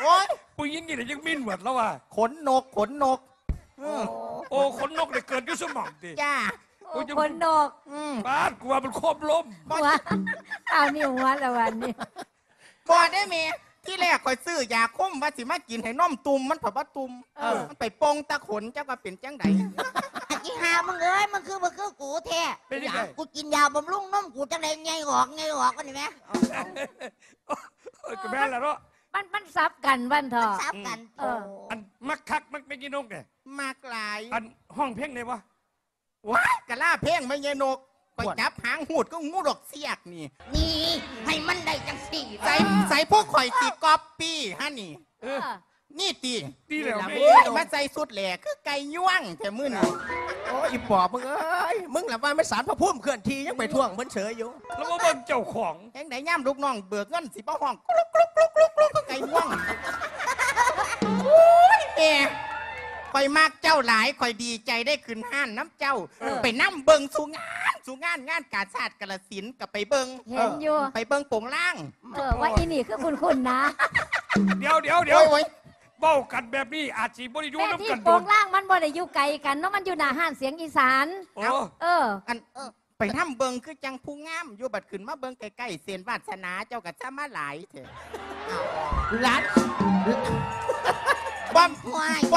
โอ้ยผู้หญิงนี่ยังมินหมดแล้วว่ะขนนกโอ้ขนนกเนี่ยเกิดด้วยสมองดิจ้าขนนกบ้านกลัวมันโคบล้มหัวเอานี่หัวละวันนี้บ่ได้เมที่แรกคอยซื้อยาคุมว่าสิมากินให้น้อมตุ่มมันผับตุ่มมันไปปงตะขนเจ้าก็เป็นจังไดอีหามึงเอ้ยมันคือกูแท้กูกินยาบำรุงนมกูจังไดไงออกกันนี่ไหมก็แม่แล้วเนาะมันซับกันวันทอซับกันอันมักคักมักไม่กินนกเนี่ยมากหลายอันห้องเพ่งเนี่ยวะว้ายกะล่าเพ่งไม่เยนกไปจับหางหูดก็งูดอกเสียกนี่ให้มันได้จังสี่ใส่พวกข่อยตีก๊อปปี้ฮะนี่นี่ตีแล้วมาใส่สุดแหล่คือไก่ย่วงแต่มื้อนี่โอ้อีปอบมึงเอ้ยมึงหลับว่าไม่สารพระพุ่มเคลื่อนที่ยังไปท่วงเหมือนเฉยอยู่แล้วว่าเบิ่งเจ้าของแห่งไหนย่ำลูกน้องเบิกเงินสิบ่ห้องกลุกไก่ย่วงโอ้ยแม่ข่อยมากเจ้าหลายข่อยดีใจได้ขึ้นห้านน้ำเจ้าไปนั่งเบิ่งสู่งานกาชาติกาฬสินธุ์กับไปเบิ่งเห็นอยู่ไปเบิ่งโป่งล่างว่าอีนี่คือคุณนะเดี๋ยวเบ้ากันแบบนี้อาชีพบริยูน้ำกันโป่งล่างมันบ่ได้อยู่ไกลกันเนาะมันอยู่หน้าห้านเสียงอีสานไปทำเบิ่งคือจังผู้งามอยู่บัดขึ้นมาเบิ่งใกล้ๆเสียนวาสนาเจ้ากับซ้ำมาหลายเถอะรัดบ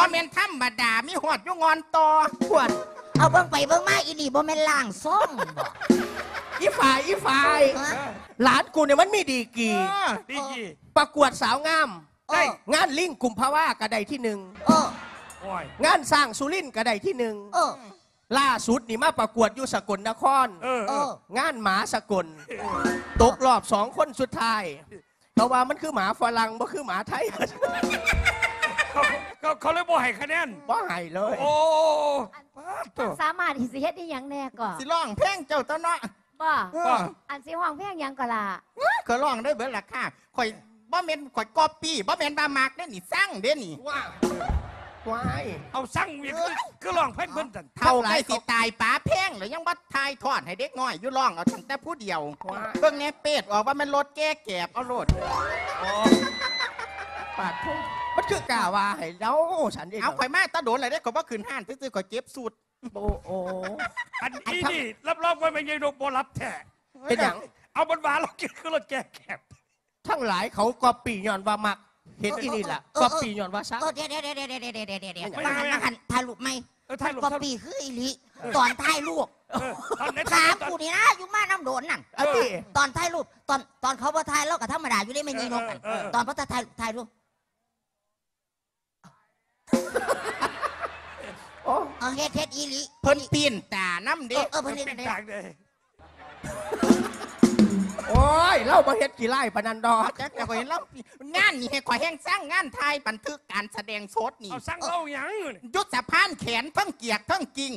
อมเมนธรรมดามีหอดยุ่งอนต่อขวดเอาเบิ่งไปเบิ่งมาอีนี่บ่แม่นล่างซ่องบ่อีฝ่ายหลานกูเนี่ยมันมีดีกี่ประกวดสาวงามงานลิงกุมภาวะกระไดที่หนึ่งงานสร้างสุรินทร์กระไดที่หนึ่งล่าสุดนี่มาประกวดอยู่สกลนครงานหมาสกลตกรอบ2 คนสุดท้ายเพราะว่ามันคือหมาฝรั่งบ่คือหมาไทยเขาเลยบ่ให้คะแนนบ่ให้เลยโอ้สามารถสิเฮ็ดได้หยังแน่ก่อนสิร้องเพลงเจ้าตะเนาะบ่อันสิห้องเพลงหยังก็ล่ะก็ร้องได้เบิดล่ะค่ะข่อยบ่แม่นข่อยก๊อปปี้บ่แม่นบามากเด้นี่สั่งเด้นี่ว้ายเอาสั่งมีคือร้องเพลงเพิ่นจังเท่าใกล้สิตายป๋าเพลงหรือยังบ่ทายทอดให้เด็กน้อยอยู่ร้องเอาตั้งแต่ผู้เดียวเบิ่งแน่เป็ดออกว่ามันรถแก้แกบเอาโลดปาดพุ่งมันคือกาว่าให้เราฉันเองเอาข่อยมาตะโดนอะไรได้ข่อยบ่ขึ้นห้านซื่อๆข่อยเจ็บสุดโอ้อันนี้นี่รับว่าไม่ใช่โดนบ่รับแท้เป็นอย่างเอาบนว่าเรากินคือรถแก้แกบทั้งหลายเขาก็ปีย้อนว่ามักเห็นอีนี่แหละก็ปีย้อนว่าซักเดี๋ยวมาหันถ่ายรูปไหมก็ปีคืออีลิตอนถ่ายรูปถามกูนี่นะอยู่มาน้ำโดนนั่นตอนถ่ายรูปตอนเขาพอถ่ายแล้วก็ธรรมดาอยู่ได้ไม่ยีนกกันตอนพอถ่ายรูปเฮ็ดอีลิเพิ่นปีนตาน้ำเด็กเพิ่นปีนตาโอ้ยเล่ามาเฮ็ดกี่ไร่ปนันดอกแต่ข่อยเห็นแล้วงานนี่ให้ข่อยแห้งสร้างงานไทยบันทึกการแสดงสดนี่เอาสร้างเล่าอย่างยุทธพานแขนทั้งเกียกทั้งกิ่ง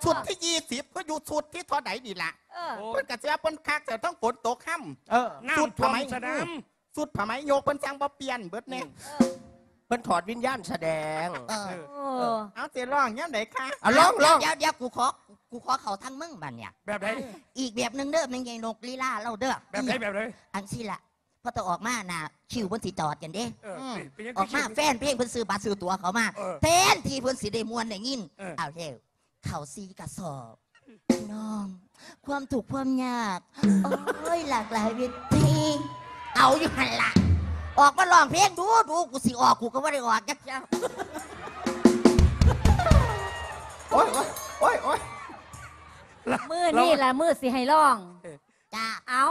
ชุดที่20ก็อยู่ชุดที่เท่าไหนนี่ล่ะเพิ่นกระเจี๊ยบเพิ่นคักแต่ทั้งฝนตกค่ำชุดผ้าไหมชุดผ้าไหมโยกเพิ่นสร้างบ่เปลี่ยนเบิดเนี่ยเพิ่นถอดวิญญาณแสดงเอาเสียร้องยังไหนคะร้องเดี๋ยวกูขอเขาทั้งมึงบันเนี่ยแบบไหนอีกแบบหนึ่งเด้อมันยังนกลีลาเราเด้อแบบไหนอันสิละพอตัวออกมาน่ะคิวเพิ่นสิจอดกันเด้ออกมาแฟนเพลงเพิ่นซื้อบัตรซื้อตั๋วเขามาแทนที่เพิ่นสิได้มวนได้ยินเอาเร็วเขาซีกระสอบน้องความถูกความยากโอ้ยหลากหลายวิธีเอาอยู่หันละออกมาลองเพลงดูกูสิออกกูก็ไม่ได้ออกจักเจ้าโอ้ยมือนี่แหละมือสิให้ร้องจ้าเอา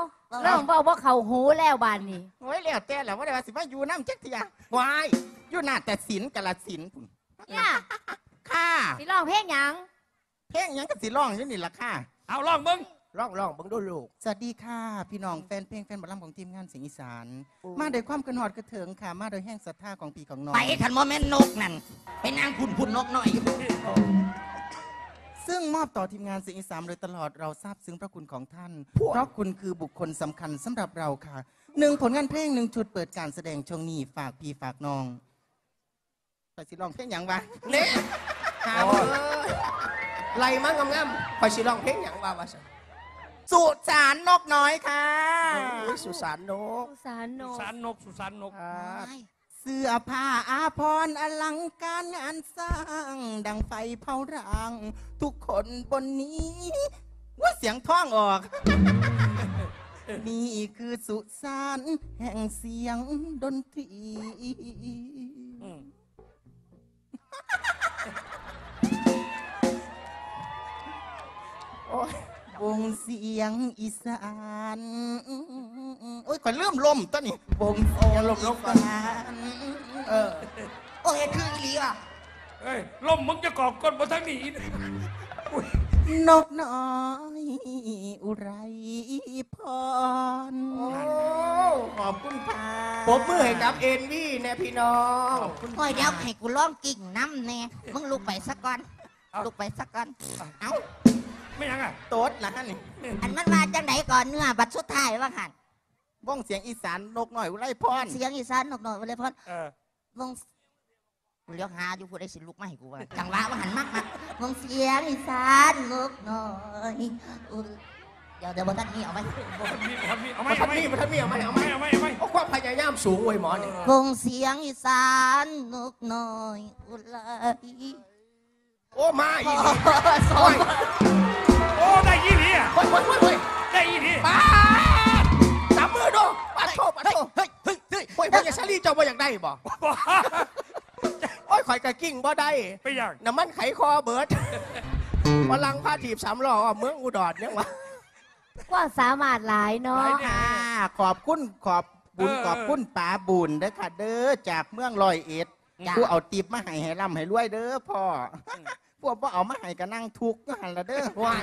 ร้องบอกว่าเขาหูแล้วบานนี้โอ้ยแล้วแต่แล้วว่าได้ว่าสิมาอยู่น้ำจักเทียวายอยู่หน้าแต่ศิลป์กาฬสินธุ์เนี่ยค่ะสิร้องเพลงยังก็สิร้องอยู่นี่ล่ะค่ะเอาร้องมึงร้องบังดูลูกสวัสดีค่ะพี่น้องแฟนเพลงแฟนบอลลัมของทีมงานเสียงอีสานมาโดยความกระหอดกระเถิงค่ะมาโดยแห่งศรัทธาของพี่ของน้องไปขันโมเมนต์นกนั่นไปนางพุ่นนกหน่อยซึ่งมอบต่อทีมงานเสียงอีสานโดยตลอดเราทราบซึ้งพระคุณของท่านเพราะคุณคือบุคคลสำคัญสำหรับเราค่ะ1 ผลงานเพลง1 ชุดเปิดการแสดงช่วงนี้ฝากพี่ฝากน้องไปสิร้องเพลงอย่างวะเนี่ยไรมั่งงามไปสิร้องเพลงอย่างวะสุสานนกน้อยค่ะสุสานนกสุสานนก เสื้อผ้าอาภรณ์อลังการงานสร้างดังไฟเผารางทุกคนบนนี้ว่าเสียงท้องออก นี่คือสุสานแห่งเสียงดนตรีวงเสียงอีสานโอ้ยก่อนเริ่มลมต้นนี่วงเสียงอีสานโอ้ยคืออีหลีอ่ะ เฮ้ยล่มมึงจะกอบก้นมาทั้งนี้อุ้ย นกน้อยอุไรพรขอบคุณค่ะ ปรบมือให้กับเอ็นวีแน่พี่น้อง โอ้ยเดี๋ยวให้กูร้องกิ่งน้ำแน่มึงลุกไปสักก่อนลุกไปสักก่อนเอ้า ไม่ยังอ่ะ โต๊ดนะฮะนี่ อันมันมาจังไหนก่อนเนื้อบัดสุดท้ายว่าหัน ว่องเสียงอีสานนกน้อยอุไรพร เสียงอีสานนกหน่อยเลยพอด เออ วงกูเลี้ยวหาอยู่ผู้ได้สิลุกมาให้กูว่าจังหวะว่าหันมากมาวงเสียงอีสานนกหน่อยเดี๋ยวบนท่านนี้เอาไหม เอาไหม มา เอาไหม ทันนี่เอาไหมเอาไหม เอาไหมเอาไหม เอาความพยายามสูงเว้ยหมอนี่ วงเสียงอีสานนกหน่อยอุไร โอ้มาอีก สอง โอ้ได้ยี่หลีอ่ะ เฮ้ย ได้ยี่หลี ป้าจับมือดูป้าโชว์ป้าโชว์เฮ้ยพ่ออย่าซาลี่เจ้าบ่อยากได้บ่โอ้ยข่อยกะกิ้งบ่ได้ ไปยัง น้ำมันไขคอเบิดพลังพาถีบ3 ล้อเมืองอุดรเนี่ย วะ ความสามารถหลายเนาะ ค่ะขอบคุณขอบบุญขอบคุณป๋าบุญเด้อค่ะเด้อจากเมืองลอยเอ็ดผู้เอาติบมาให้ร่ำให้รวยเด้อพ่อพวกบ่เอามาให้ก็นั่งทุกข์อยู่หันละเด้อ โอ้ย